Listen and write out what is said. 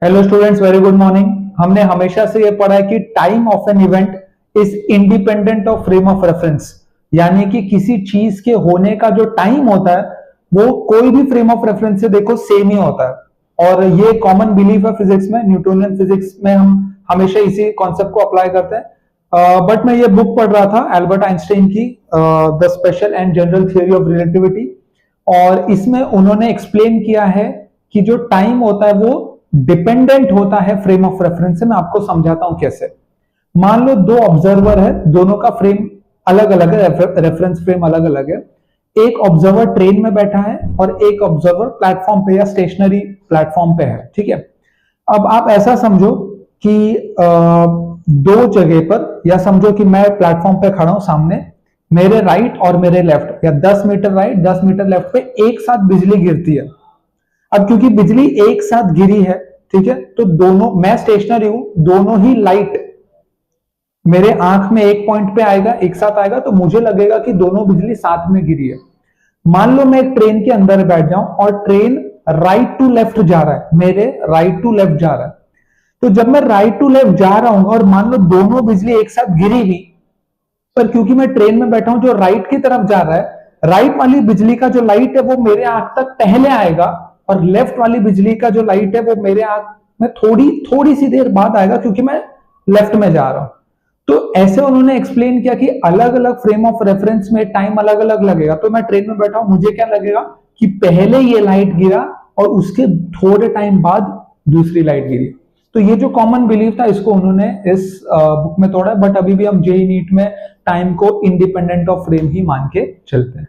Hello students, very good morning. हमने हमेशा से ये पढ़ा है कि time of an event is independent of frame of reference, यानी कि किसी चीज के होने का जो टाइम होता है वो कोई भी फ्रेम ऑफ रेफरेंस से देखो सेम ही होता है। और ये कॉमन बिलीफ है फिजिक्स में, न्यूटोनियन फिजिक्स में हम हमेशा इसी कॉन्सेप्ट को अप्लाई करते हैं। बट मैं ये बुक पढ़ रहा था एल्बर्ट आइंस्टाइन की, the special and general theory of relativity, और इसमें उन्होंने एक्सप्लेन किया है कि जो टाइम होता है वो डिपेंडेंट होता है फ्रेम ऑफ रेफरेंस से। मैं आपको समझाता हूं कैसे। मान लो दो ऑब्जर्वर है, दोनों का फ्रेम अलग अलग है, रेफरेंस फ्रेम अलग अलग है। एक ऑब्जर्वर ट्रेन में बैठा है और एक ऑब्जर्वर प्लेटफॉर्म पे या स्टेशनरी प्लेटफॉर्म पे है, ठीक है। अब आप ऐसा समझो कि दो जगह पर, या समझो कि मैं प्लेटफॉर्म पे खड़ा हूं, सामने मेरे राइट और मेरे लेफ्ट, या 10 मीटर राइट 10 मीटर लेफ्ट पे एक साथ बिजली गिरती है। अब क्योंकि बिजली एक साथ गिरी है, ठीक है, तो दोनों, मैं स्टेशनरी हूं, दोनों ही लाइट मेरे आंख में एक पॉइंट पे आएगा, एक साथ आएगा, तो मुझे लगेगा कि दोनों बिजली साथ में गिरी है। मान लो मैं एक ट्रेन के अंदर बैठ जाऊं और ट्रेन राइट टू लेफ्ट जा रहा है, मेरे राइट टू लेफ्ट जा रहा है। तो जब मैं राइट टू लेफ्ट जा रहा हूं और मान लो दोनों बिजली एक साथ गिरी हुई, पर क्योंकि मैं ट्रेन में बैठा हूं जो राइट की तरफ जा रहा है, राइट वाली बिजली का जो लाइट है वो मेरे आंख तक पहले आएगा, और लेफ्ट वाली बिजली का जो लाइट है वो मेरे आंख में थोड़ी सी देर बाद आएगा, क्योंकि मैं लेफ्ट में जा रहा हूं। तो ऐसे उन्होंने एक्सप्लेन किया कि अलग अलग फ्रेम ऑफ रेफरेंस में टाइम अलग अलग लगेगा। तो मैं ट्रेन में बैठा हूं, मुझे क्या लगेगा कि पहले ये लाइट गिरा और उसके थोड़े टाइम बाद दूसरी लाइट गिरी। तो ये जो कॉमन बिलीफ था, इसको उन्होंने इस बुक में तोड़ा है। बट अभी भी हम जेईई नीट में टाइम को इंडिपेंडेंट ऑफ फ्रेम ही मान के चलते हैं।